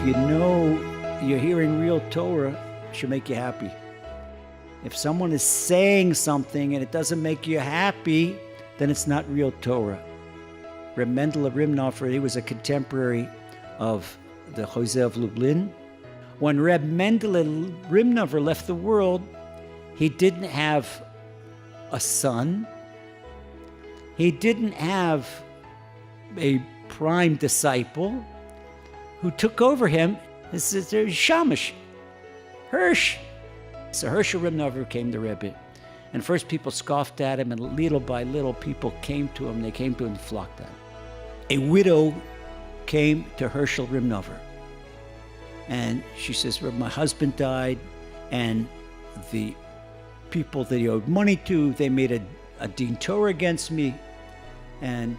you know you're hearing real Torah, it should make you happy. If someone is saying something and it doesn't make you happy, then it's not real Torah. Rebbe Hirschel of Rimnov, he was a contemporary of the Jose of Lublin. When Rebbe Mendel of Rimnov left the world, he didn't have a son. He didn't have a prime disciple who took over him. This is Shamish, Hirsch. So Hirschel of Rimnov came to Rebbe. And first people scoffed at him, and little by little people came to him. They came to him and flocked at him. A widow came to Hirschel of Rimnov. And she says, my husband died, and the people that he owed money to, they made a din Torah against me. And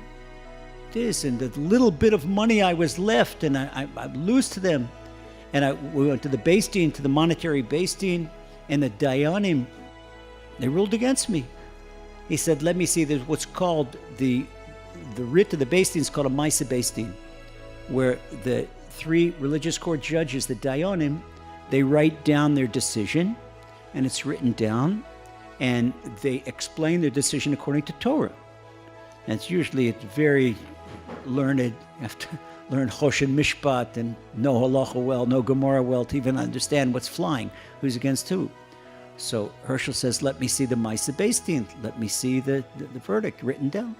this, and the little bit of money I was left, and I lose to them. And we went to the Beis Din, to the monetary Beis Din, and the Dayanim, they ruled against me. He said, let me see, there's what's called the writ of the Beis Din is called a Beis Din, where the three religious court judges, the Dayanim, they write down their decision, and it's written down, and they explain their decision according to Torah. And it's very learned. You have to learn Choshen Mishpat and know Halacha well, know Gemara well, to even understand what's flying, who's against who. So Hirschel says, let me see the Beis Din, let me see the verdict written down.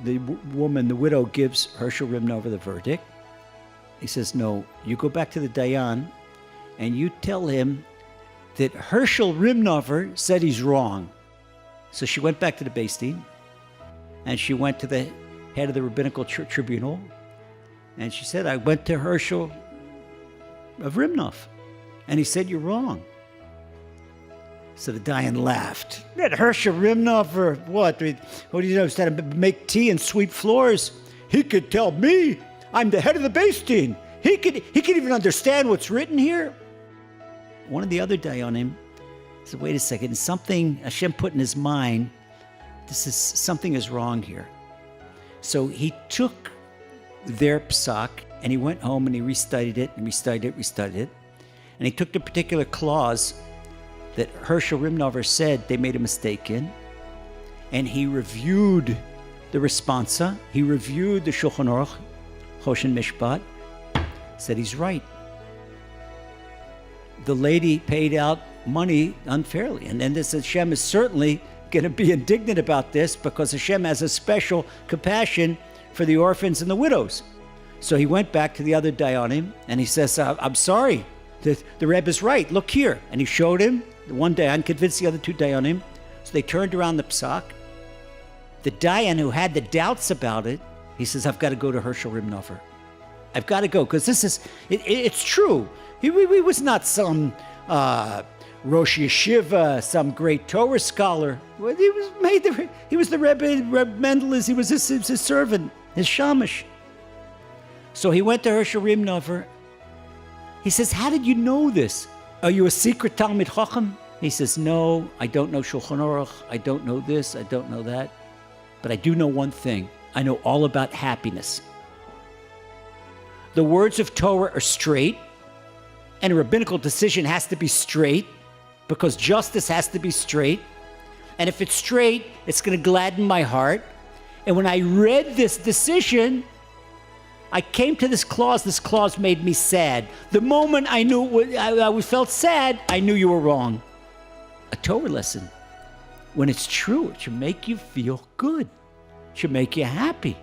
The woman, the widow, gives Hirschel of Rimnov the verdict. He says, no, you go back to the Dayan and you tell him that Hirschel of Rimnov said he's wrong. So she went back to the Beis Din, and she went to the head of the rabbinical tribunal, and she said, I went to Hirschel of Rimnov, and he said you're wrong. So the Dayan laughed. That Hirschel of Rimnov, or what? What do you know? Instead of make tea and sweep floors, he could tell me I'm the head of the Beis Din. He could even understand what's written here. One of the other Dayanim said, wait a second, something Hashem put in his mind, something is wrong here. So he took their psak and he went home and he restudied it and restudied it. And he took the particular clause that Hirschel of Rimnov said they made a mistake in, and he reviewed the responsa, he reviewed the Shulchan Aruch, Choshen Mishpat, said he's right. The lady paid out money unfairly, and then this Hashem is certainly going to be indignant about this because Hashem has a special compassion for the orphans and the widows. So he went back to the other Dayanim and he says, I'm sorry, the Rebbe is right, look here. And he showed him, the one Dayan convinced the other two Dayanim, so they turned around the psak. The Dayan who had the doubts about it, he says, I've got to go to Hirschel of Rimnov. I've got to go, because it's true. He was not some Rosh Yeshiva, some great Torah scholar. He was the Rebbe Mendel, he was his servant, his shamish. So he went to Hirschel of Rimnov. He says, how did you know this? Are you a secret Talmid Chacham? He says, no, I don't know Shulchan Aruch, I don't know this, I don't know that. But I do know one thing. I know all about happiness. The words of Torah are straight, and a rabbinical decision has to be straight, because justice has to be straight. And if it's straight, it's going to gladden my heart. And when I read this decision, I came to this clause made me sad. The moment I knew I felt sad, I knew you were wrong. A Torah lesson, when it's true, it should make you feel good. It should make you happy.